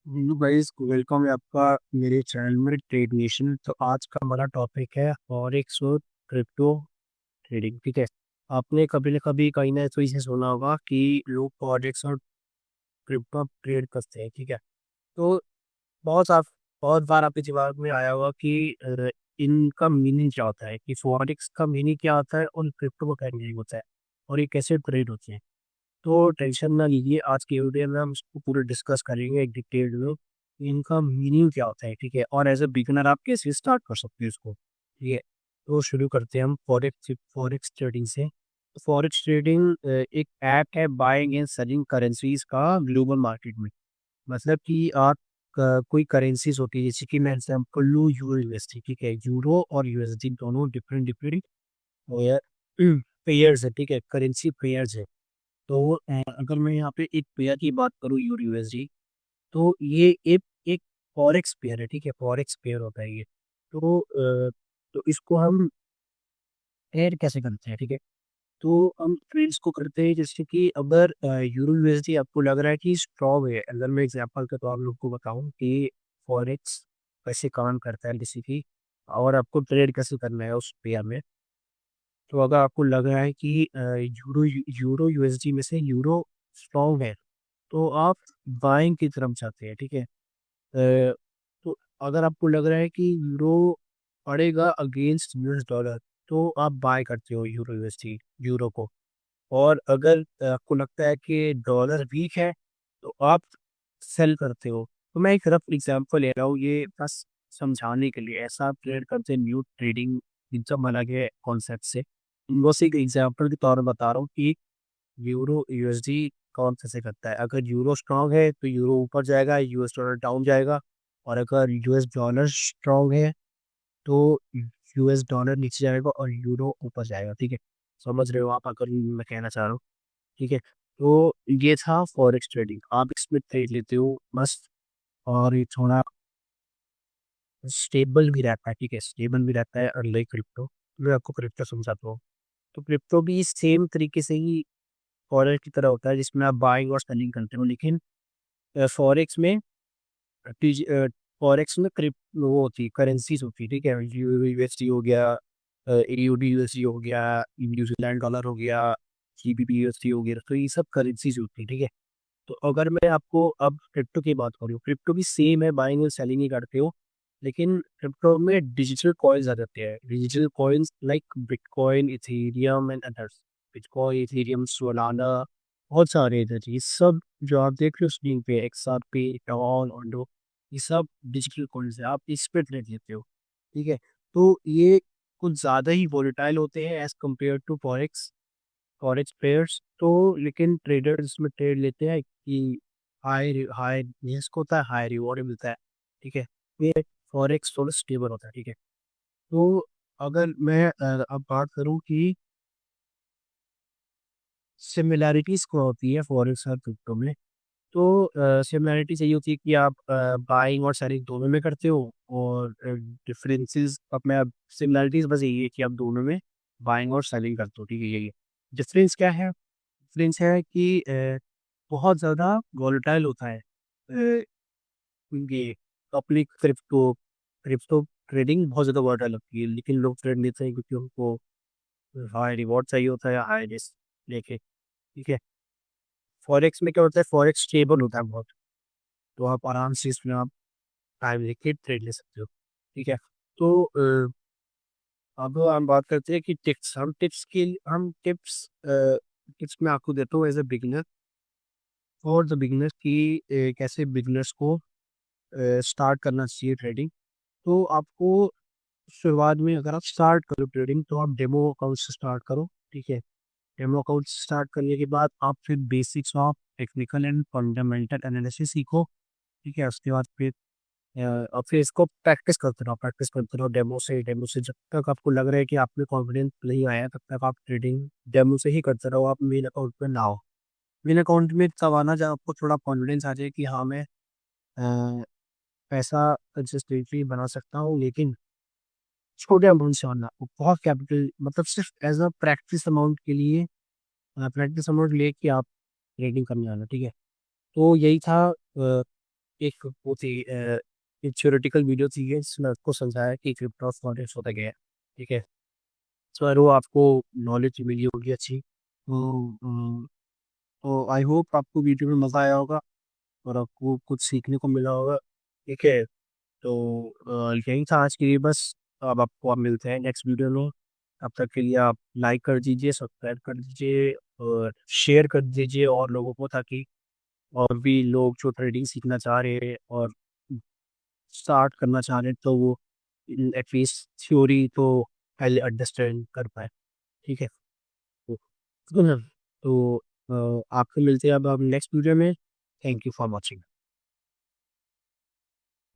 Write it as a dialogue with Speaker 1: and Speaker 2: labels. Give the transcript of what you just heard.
Speaker 1: Hello guys, welcome है आपका मेरे चैनल में ट्रेड नेशन। तो आज का हमारा टॉपिक है फॉरेक्स और क्रिप्टो ट्रेडिंग। ठीक है। आपने कभी ना कभी कहीं ना तो इसे सुना होगा कि लोग फॉरेक्स और क्रिप्टो ट्रेड करते हैं। ठीक है। तो बहुत आप बहुत बार आपके दिमाग में आया होगा कि इनका मीनिंग क्या होता है, कि फॉरेक्स का मीनिंग क्या होता है और क्रिप्टो का क्या मीनिंग होता है और ये कैसे ट्रेड होते हैं। तो टेंशन ना लीजिए, आज की वीडियो में हम इसको पूरे डिस्कस करेंगे एक डिटेल में कि इनका मीनिंग क्या होता है। ठीक है। और एज ए बिगिनर आप कैसे स्टार्ट कर सकते हो इसको। ठीक है। तो शुरू करते हैं हम फॉरेक्स फॉरेक्स ट्रेडिंग से। फॉरेक्स ट्रेडिंग एक ऐप है बाइंग एंड सेलिंग करेंसीज का ग्लोबल मार्केट में। मतलब कि आप कोई करेंसीज होती है, जैसे कि मैं एग्जाम्पल लूँ यूरो यूएसडी। ठीक है। यूरो और यूएसडी दोनों डिफरेंट डिफरेंट पेयर्स है। ठीक है, करेंसी पेयर्स है। तो अगर मैं यहाँ पे एक पेयर की बात करूँ यूरो यूएसडी, तो ये एक एक फॉरेक्स पेयर है। ठीक है, फॉरेक्स पेयर होता है ये। तो तो इसको हम ऐड कैसे करते हैं। ठीक है। तो हम ट्रेड्स को करते हैं, जैसे कि अगर यूरो यूएसडी आपको लग रहा है कि स्ट्रॉन्ग है, अगर मैं एग्जांपल के तौर पर लोग को बताऊं कि फॉरेक्स कैसे काम करता है जैसे कि, और आपको ट्रेड कैसे करना है उस पेयर में। तो अगर आपको लग रहा है कि यूरो यूएसडी में से यूरो स्ट्रॉन्ग है, तो आप बाइंग की तरफ जाते हैं। ठीक है। तो अगर आपको लग रहा है कि यूरो पड़ेगा अगेंस्ट यूएस डॉलर, तो आप बाय करते हो यूरो यूएसडी यूरो को। और अगर आपको लगता है कि डॉलर वीक है, तो आप सेल करते हो। तो मैं एक रफ एग्जांपल ले रहा हूँ ये बस समझाने के लिए। ऐसा आप ट्रेड करते हैं, न्यू ट्रेडिंग इन सब अलग है कॉन्सेप्ट से। बस एक एग्जांपल के तौर पर बता रहा हूँ कि यूरो यूएसडी कौन कैसे करता है। अगर यूरो स्ट्रांग है तो यूरो ऊपर जाएगा, यूएस डॉलर डाउन जाएगा। और अगर यूएस डॉलर स्ट्रांग है तो यूएस डॉलर नीचे जाएगा और यूरो ऊपर जाएगा। ठीक है, समझ रहे हो आप अगर मैं कहना चाह रहा हूँ। ठीक है। तो ये था फॉरेक्स ट्रेडिंग, आप इसमें ट्रेड लेते हो मस्त। और ये थोड़ा स्टेबल भी रहता है। ठीक है, स्टेबल भी रहता है। और लाइक क्रिप्टो, मैं आपको क्रिप्टो समझाता हूँ। तो क्रिप्टो भी सेम तरीके से ही फॉरेक्स की तरह होता है, जिसमें आप बाइंग और सेलिंग करते हो। लेकिन फॉरेक्स में फॉरेक्स में क्रिप वो होती है, करेंसीज होती है। ठीक है, यूएसडी हो गया, एयूडी यूएसडी हो गया, न्यूजीलैंड डॉलर हो गया, जीबीपी यूएसडी हो गया। तो ये सब करेंसीज होती है। ठीक है। तो अगर मैं आपको अब क्रिप्टो की बात करूँ, क्रिप्टो भी सेम है, बाइंग और सेलिंग ही करते हो। लेकिन क्रिप्टो में डिजिटल कॉइन्स आ जाते हैं, digital coins like bitcoin, Ethereum and others. Bitcoin, Ethereum, Solana, बहुत सारे इधर ये सब जो आप देख रहे हो स्क्रीन पे, एक्सआरपी, टॉन, ऑन्डो, ये सब डिजिटल कॉइन्स है। आप इस पे ट्रेड लेते हो। ठीक है। तो ये कुछ ज़्यादा ही वोलेटाइल होते हैं as compared to forex forex pairs. तो लेकिन ट्रेडर्स इसमें ट्रेड लेते हैं कि हाई हाई रिस्क होता है, हाई रिवॉर्ड मिलता है। ठीक है। ये फॉरेक्स थोड़ा स्टेबल होता है। ठीक है। तो अगर मैं अब बात करूं कि सिमिलैरिटीज क्या होती है फॉरेक्स और क्रिप्टो में, तो सिमिलैरिटीज यही होती है कि आप बाइंग और सेलिंग दोनों में करते हो। और डिफरेंसेस अब मैं अब सिमिलैरिटीज बस यही है कि आप दोनों में बाइंग और सेलिंग करते हो। ठीक है, यही है। डिफरेंस क्या है? डिफरेंस है कि बहुत ज़्यादा वॉलेटाइल होता है ये अपनी क्रिप्टो क्रिप्टो ट्रेडिंग बहुत ज़्यादा वॉलेटाइल होती है। लेकिन लोग ट्रेड लेते हैं क्योंकि उनको हाई रिवॉर्ड चाहिए होता है, हाई रिस्क लेके। ठीक है। फॉरेक्स में क्या होता है, फॉरेक्स स्टेबल होता है बहुत। तो आप आराम से इसमें आप टाइम लेके ट्रेड ले सकते हो। ठीक है। तो अब हम बात करते हैं कि टिप्स, हम टिप्स में आपको देता हूँ as a beginner, for the beginners की कैसे बिगिनर्स को स्टार्ट करना चाहिए ट्रेडिंग। तो आपको शुरुआत में अगर आप स्टार्ट करो ट्रेडिंग, तो आप डेमो अकाउंट से स्टार्ट करो। ठीक है। डेमो अकाउंट स्टार्ट करने के बाद आप फिर basics of technical and fundamental analysis सीखो। ठीक है। उसके बाद फिर और फिर इसको प्रैक्टिस करते रहो डेमो से जब तक आपको लग रहा है कि आप में कॉन्फिडेंस नहीं आया, तब तक आप ट्रेडिंग डेमो से ही करते रहो। आप मेन अकाउंट पे ना हो। मेन अकाउंट में तब आना जब आपको थोड़ा कॉन्फिडेंस आ जाए कि हाँ मैं अ, पैसा कंसिस्टेंटली बना सकता हूँ। लेकिन छोटे अमाउंट से होना, बहुत कैपिटल मतलब सिर्फ एज अ प्रैक्टिस अमाउंट के लिए, प्रैक्टिस अमाउंट लेके आप ट्रेडिंग करने आना। ठीक है। तो यही था एक वो थी एक थ्योरेटिकल वीडियो थी ये, जिसमें आपको समझाया कि क्रिप्टो ऑफ कॉन्टेक्स्ट होता क्या है, ठीक है। सो वो आपको नॉलेज मिली होगी अच्छी। तो आई होप आपको वीडियो में मज़ा आया होगा और आपको कुछ सीखने को मिला होगा, ठीक है। तो यही था आज के लिए बस। अब आपको आप मिलते हैं नेक्स्ट वीडियो में। तब तक के लिए आप लाइक कर दीजिए, सब्सक्राइब कर दीजिए और शेयर कर दीजिए और लोगों को, ताकि और भी लोग जो ट्रेडिंग सीखना चाह रहे हैं और स्टार्ट करना चाह रहे हैं, तो वो एटलीस्ट थ्योरी तो पहले अंडरस्टैंड कर पाए, ठीक है। तो तो आपसे मिलते हैं अब नेक्स्ट वीडियो में। Thank you for watching.